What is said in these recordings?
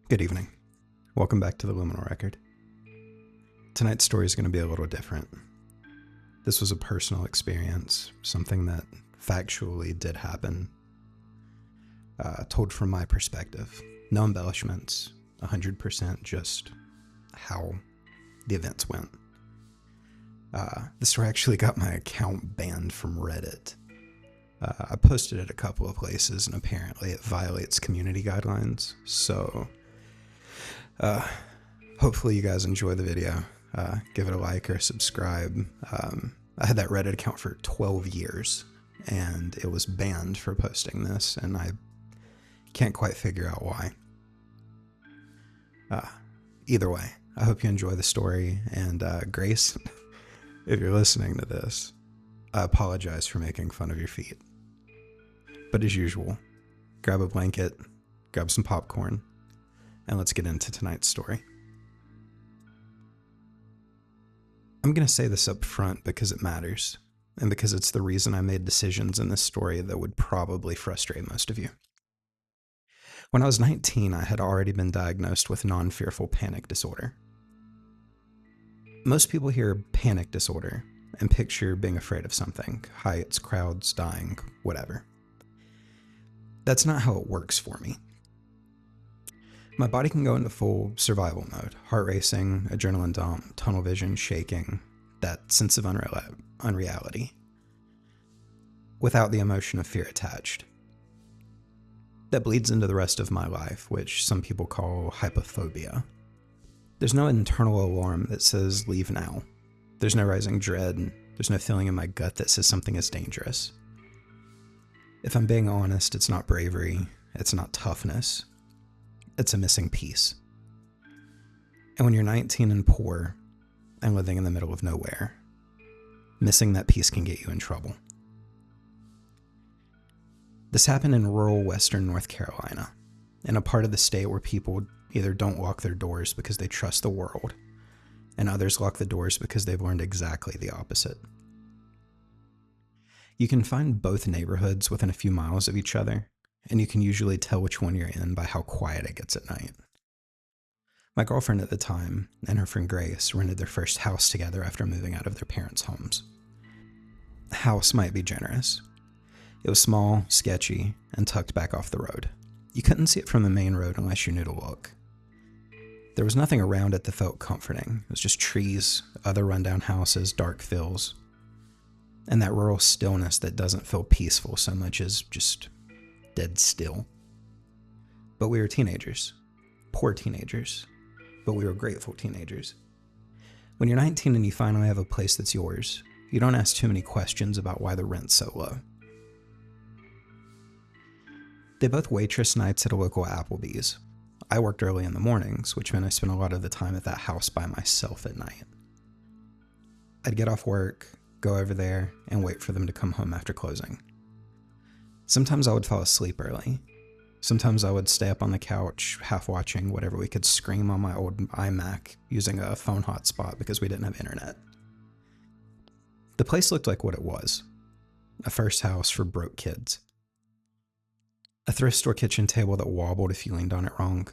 Good evening. Welcome back to the Luminal Record. Tonight's story is going to be a little different. This was a personal experience, something that factually did happen, told from my perspective. No embellishments, 100% just how the events went. This story actually got my account banned from Reddit. I posted it a couple of places, and apparently it violates community guidelines, so hopefully you guys enjoy the video. Give it a like or subscribe. I had that Reddit account for 12 years, and it was banned for posting this, and I can't quite figure out why. Either way, I hope you enjoy the story, and Grace, if you're listening to this, I apologize for making fun of your feet. But as usual, grab a blanket, grab some popcorn, and let's get into tonight's story. I'm going to say this up front because it matters, and because it's the reason I made decisions in this story that would probably frustrate most of you. When I was 19, I had already been diagnosed with non-fearful panic disorder. Most people hear panic disorder and picture being afraid of something, heights, crowds, dying, whatever. That's not how it works for me. My body can go into full survival mode, heart racing, adrenaline dump, tunnel vision, shaking, that sense of unreality, without the emotion of fear attached. That bleeds into the rest of my life, which some people call hypophobia. There's no internal alarm that says leave now. There's no rising dread. There's no feeling in my gut that says something is dangerous. If I'm being honest, it's not bravery, it's not toughness. It's a missing piece. And when you're 19 and poor and living in the middle of nowhere, missing that piece can get you in trouble. This happened in rural western North Carolina, in a part of the state where people either don't lock their doors because they trust the world, and others lock the doors because they've learned exactly the opposite. You can find both neighborhoods within a few miles of each other, and you can usually tell which one you're in by how quiet it gets at night. My girlfriend at the time and her friend Grace rented their first house together after moving out of their parents' homes. House might be generous. It was small, sketchy, and tucked back off the road. You couldn't see it from the main road unless you knew to look. There was nothing around it that felt comforting. It was just trees, other rundown houses, dark fills, and that rural stillness that doesn't feel peaceful so much as just dead still. But we were teenagers. Poor teenagers. But we were grateful teenagers. When you're 19 and you finally have a place that's yours, you don't ask too many questions about why the rent's so low. They both waitress nights at a local Applebee's. I worked early in the mornings, which meant I spent a lot of the time at that house by myself at night. I'd get off work, go over there, and wait for them to come home after closing. Sometimes I would fall asleep early. Sometimes I would stay up on the couch, half watching whatever we could scream on my old iMac using a phone hotspot because we didn't have internet. The place looked like what it was. A first house for broke kids. A thrift store kitchen table that wobbled if you leaned on it wrong.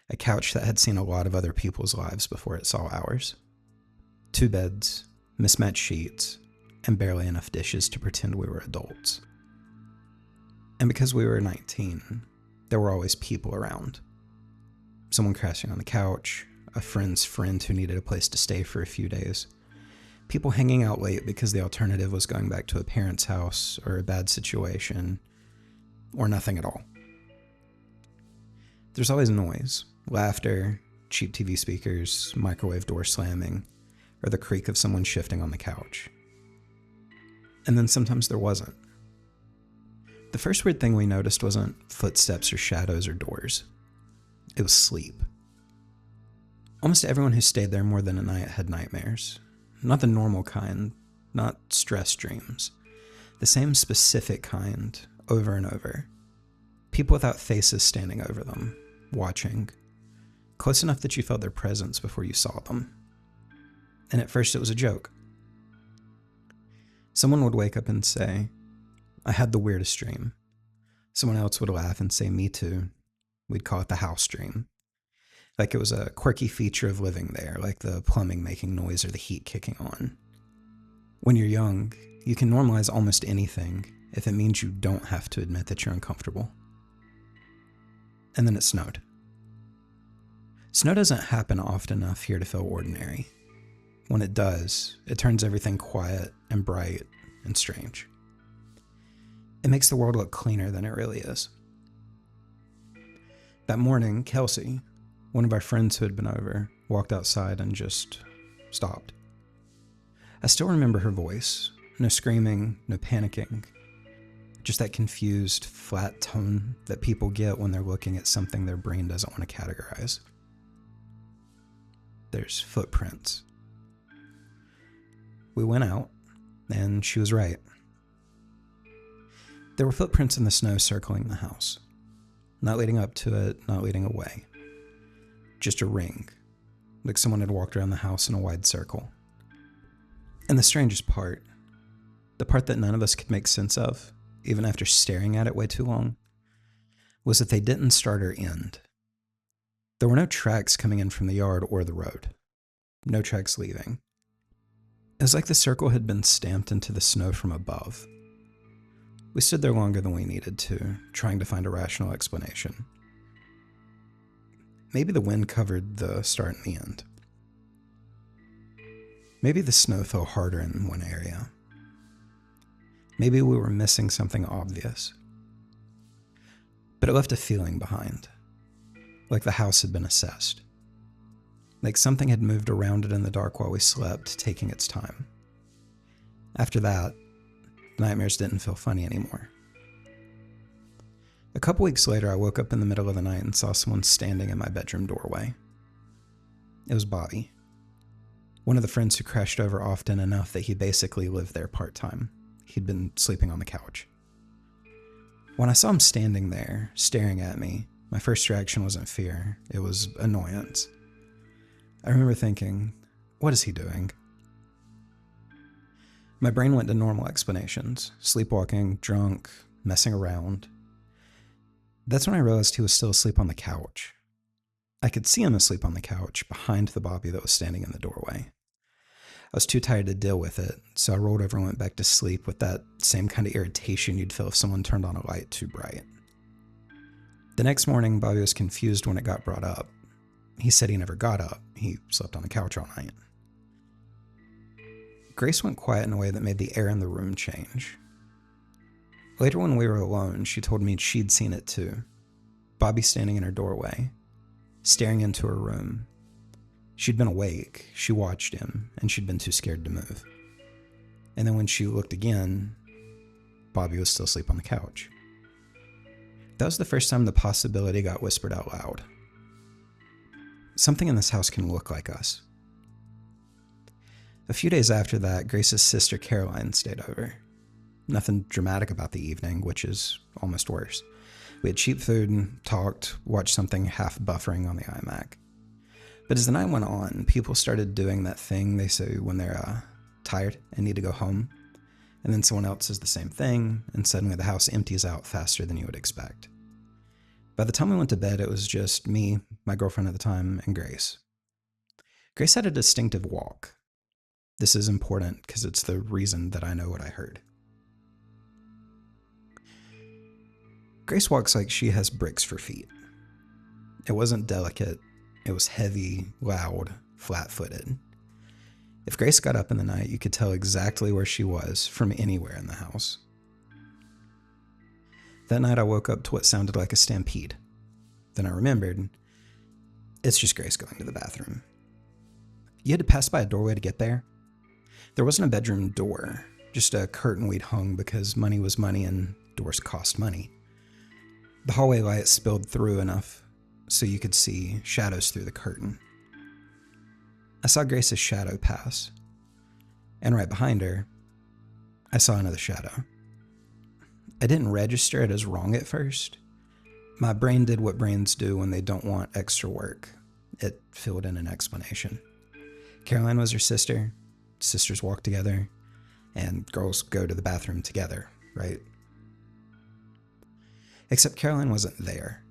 A couch that had seen a lot of other people's lives before it saw ours. 2 beds, mismatched sheets, and barely enough dishes to pretend we were adults. And because we were 19, there were always people around. Someone crashing on the couch, a friend's friend who needed a place to stay for a few days, people hanging out late because the alternative was going back to a parent's house or a bad situation, or nothing at all. There's always noise, laughter, cheap TV speakers, microwave door slamming, or the creak of someone shifting on the couch. And then sometimes there wasn't. The first weird thing we noticed wasn't footsteps or shadows or doors. It was sleep. Almost everyone who stayed there more than a night had nightmares. Not the normal kind, not stress dreams. The same specific kind, over and over. People without faces standing over them, watching. Close enough that you felt their presence before you saw them. And at first it was a joke. Someone would wake up and say, I had the weirdest dream. Someone else would laugh and say, me too. We'd call it the house dream. like it was a quirky feature of living there, like the plumbing making noise or the heat kicking on. When you're young, you can normalize almost anything if it means you don't have to admit that you're uncomfortable. And then it snowed. Snow doesn't happen often enough here to feel ordinary. When it does, it turns everything quiet and bright and strange. It makes the world look cleaner than it really is. That morning, Kelsey, one of our friends who had been over, walked outside and just stopped. I still remember her voice. No screaming, no panicking. Just that confused, flat tone that people get when they're looking at something their brain doesn't want to categorize. There's footprints. We went out, and she was right. There were footprints in the snow circling the house. Not leading up to it, not leading away. Just a ring, like someone had walked around the house in a wide circle. And the strangest part, the part that none of us could make sense of, even after staring at it way too long, was that they didn't start or end. There were no tracks coming in from the yard or the road. No tracks leaving. It was like the circle had been stamped into the snow from above. We stood there longer than we needed to, trying to find a rational explanation. Maybe the wind covered the start and the end. Maybe the snow fell harder in one area. Maybe we were missing something obvious. But it left a feeling behind, like the house had been assessed. Like something had moved around it in the dark while we slept, taking its time. After that, the nightmares didn't feel funny anymore. A couple weeks later, I woke up in the middle of the night and saw someone standing in my bedroom doorway. It was Bobby, one of the friends who crashed over often enough that he basically lived there part-time. He'd been sleeping on the couch. When I saw him standing there, staring at me, my first reaction wasn't fear, it was annoyance. I remember thinking, what is he doing? My brain went to normal explanations, sleepwalking, drunk, messing around. That's when I realized he was still asleep on the couch. I could see him asleep on the couch behind the Bobby that was standing in the doorway. I was too tired to deal with it, so I rolled over and went back to sleep with that same kind of irritation you'd feel if someone turned on a light too bright. The next morning, Bobby was confused when it got brought up. He said he never got up. He slept on the couch all night. Grace went quiet in a way that made the air in the room change. Later when we were alone, she told me she'd seen it too. Bobby standing in her doorway, staring into her room. She'd been awake, she watched him, and she'd been too scared to move. And then when she looked again, Bobby was still asleep on the couch. That was the first time the possibility got whispered out loud. Something in this house can look like us. A few days after that, Grace's sister Caroline stayed over. Nothing dramatic about the evening, which is almost worse. We had cheap food, talked, watched something half buffering on the iMac. But as the night went on, people started doing that thing they say when they're tired and need to go home. And then someone else says the same thing, and suddenly the house empties out faster than you would expect. By the time we went to bed, it was just me, my girlfriend at the time, and Grace. Grace had a distinctive walk. This is important because it's the reason that I know what I heard. Grace walks like she has bricks for feet. It wasn't delicate. It was heavy, loud, flat-footed. If Grace got up in the night, you could tell exactly where she was from anywhere in the house. That night I woke up to what sounded like a stampede. Then I remembered, it's just Grace going to the bathroom. You had to pass by a doorway to get there. There wasn't a bedroom door, just a curtain we'd hung because money was money and doors cost money. The hallway light spilled through enough so you could see shadows through the curtain. I saw Grace's shadow pass, and right behind her, I saw another shadow. I didn't register it as wrong at first. My brain did what brains do when they don't want extra work. It filled in an explanation. Caroline was her sister. Sisters walk together, and girls go to the bathroom together, right? Except Caroline wasn't there.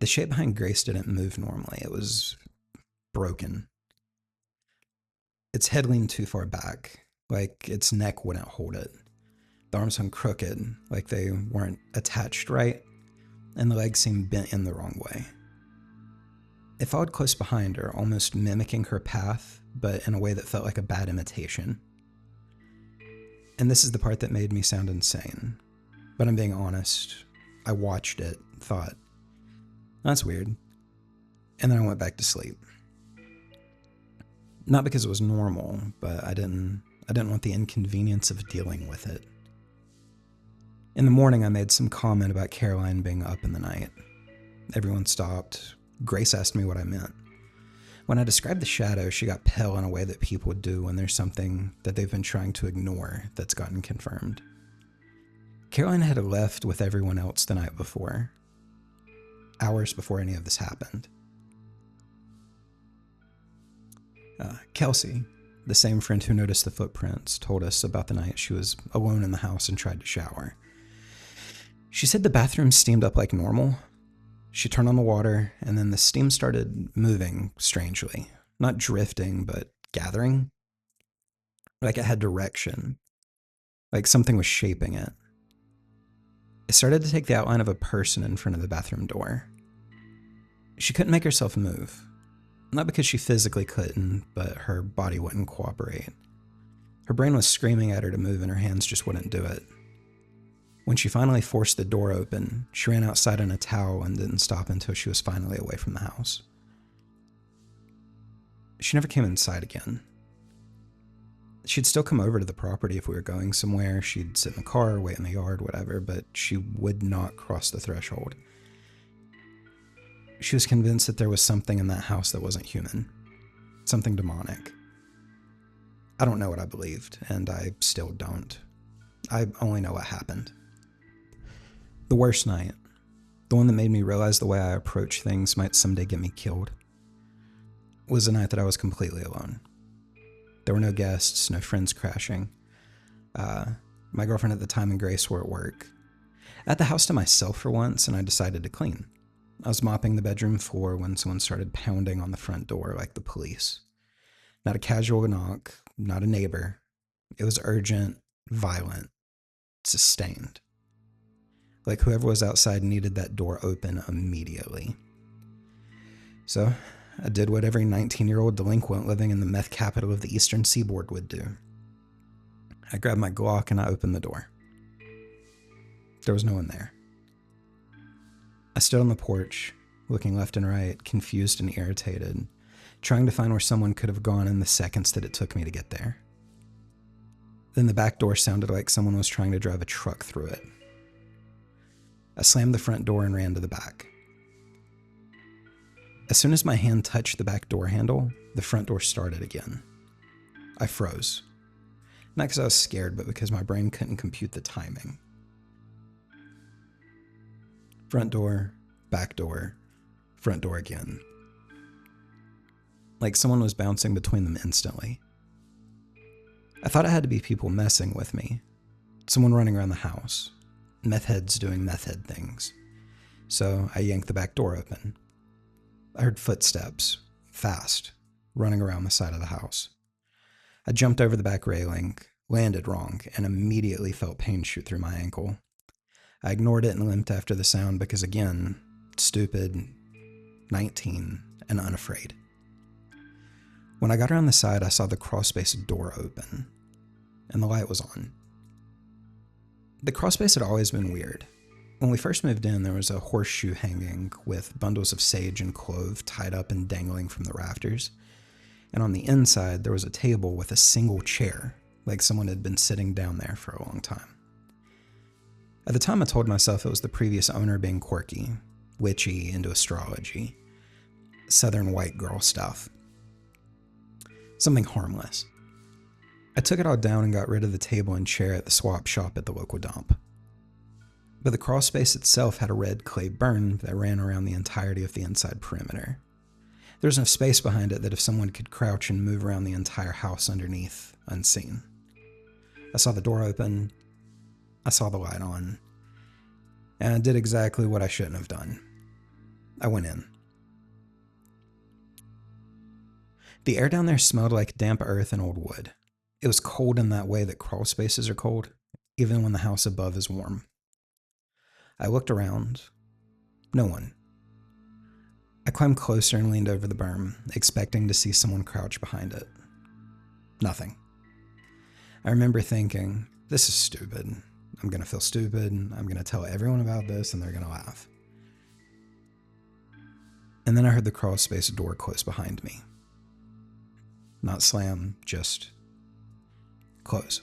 The shape behind Grace didn't move normally. It was broken. Its head leaned too far back, like its neck wouldn't hold it. The arms hung crooked, like they weren't attached right, and the legs seemed bent in the wrong way. It followed close behind her, almost mimicking her path, but in a way that felt like a bad imitation. And this is the part that made me sound insane. But I'm being honest. I watched it, thought, that's weird. And then I went back to sleep. Not because it was normal, but I didn't want the inconvenience of dealing with it. In the morning, I made some comment about Caroline being up in the night. Everyone stopped. Grace asked me what I meant. When I described the shadow, she got pale in a way that people do when there's something that they've been trying to ignore that's gotten confirmed. Caroline had left with everyone else the night before, hours before any of this happened. Kelsey, the same friend who noticed the footprints, told us about the night she was alone in the house and tried to shower. She said the bathroom steamed up like normal. She turned on the water, and then the steam started moving strangely. Not drifting, but gathering. Like it had direction. Like something was shaping it. It started to take the outline of a person in front of the bathroom door. She couldn't make herself move. Not because she physically couldn't, but her body wouldn't cooperate. Her brain was screaming at her to move, and her hands just wouldn't do it. When she finally forced the door open, she ran outside in a towel and didn't stop until she was finally away from the house. She never came inside again. She'd still come over to the property if we were going somewhere. She'd sit in the car, wait in the yard, whatever, but she would not cross the threshold. She was convinced that there was something in that house that wasn't human. Something demonic. I don't know what I believed, and I still don't. I only know what happened. The worst night, the one that made me realize the way I approach things might someday get me killed, was the night that I was completely alone. There were no guests, no friends crashing. My girlfriend at the time and Grace were at work. I had the house to myself for once, and I decided to clean. I was mopping the bedroom floor when someone started pounding on the front door like the police. Not a casual knock, not a neighbor. It was urgent, violent, sustained. Like whoever was outside needed that door open immediately. So I did what every 19-year-old delinquent living in the meth capital of the Eastern Seaboard would do. I grabbed my Glock and I opened the door. There was no one there. I stood on the porch, looking left and right, confused and irritated, trying to find where someone could have gone in the seconds that it took me to get there. Then the back door sounded like someone was trying to drive a truck through it. I slammed the front door and ran to the back. As soon as my hand touched the back door handle, the front door started again. I froze. Not because I was scared, but because my brain couldn't compute the timing. Front door, back door, front door again. Like someone was bouncing between them instantly. I thought it had to be people messing with me. Someone running around the house. Meth heads doing meth head things. So I yanked the back door open. I heard footsteps, fast, running around the side of the house. I jumped over the back railing, landed wrong, and immediately felt pain shoot through my ankle. I ignored it and limped after the sound because, again, stupid, 19, and unafraid. When I got around the side, I saw the crawlspace door open, and the light was on. The crawlspace had always been weird. When we first moved in, there was a horseshoe hanging with bundles of sage and clove tied up and dangling from the rafters. And on the inside, there was a table with a single chair, like someone had been sitting down there for a long time. At the time, I told myself it was the previous owner being quirky, witchy, into astrology, southern white girl stuff. Something harmless. I took it all down and got rid of the table and chair at the swap shop at the local dump. But the crawlspace itself had a red clay burn that ran around the entirety of the inside perimeter. There was enough space behind it that if someone could crouch and move around the entire house underneath, unseen. I saw the door open, I saw the light on, and I did exactly what I shouldn't have done. I went in. The air down there smelled like damp earth and old wood. It was cold in that way that crawl spaces are cold, even when the house above is warm. I looked around. No one. I climbed closer and leaned over the berm, expecting to see someone crouch behind it. Nothing. I remember thinking, this is stupid. I'm going to feel stupid. I'm going to tell everyone about this and they're going to laugh. And then I heard the crawl space door close behind me. Not slam, just close.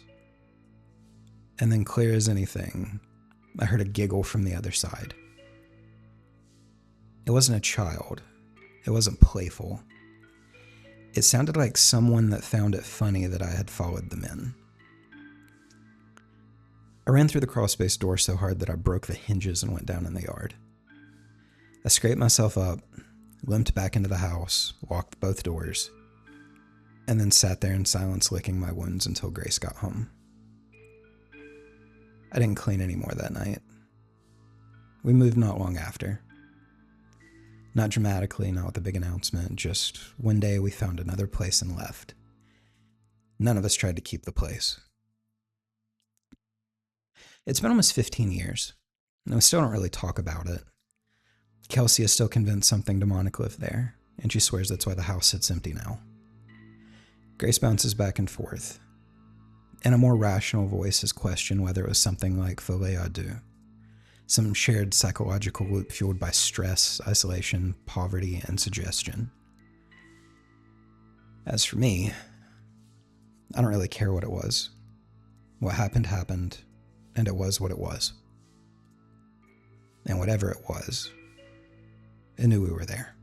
And then, clear as anything, I heard a giggle from the other side. It wasn't a child. It wasn't playful. It sounded like someone that found it funny that I had followed them in. I ran through the crawlspace door so hard that I broke the hinges and went down in the yard. I scraped myself up, limped back into the house, locked both doors, and then sat there in silence licking my wounds until Grace got home. I didn't clean any more that night. We moved not long after. Not dramatically, not with a big announcement, just one day we found another place and left. None of us tried to keep the place. It's been almost 15 years, and we still don't really talk about it. Kelsey is still convinced something demonic lived there, and she swears that's why the house sits empty now. Grace bounces back and forth, and a more rational voice has questioned whether it was something like folie à deux, some shared psychological loop fueled by stress, isolation, poverty, and suggestion. As for me, I don't really care what it was. What happened happened, and it was what it was. And whatever it was, it knew we were there.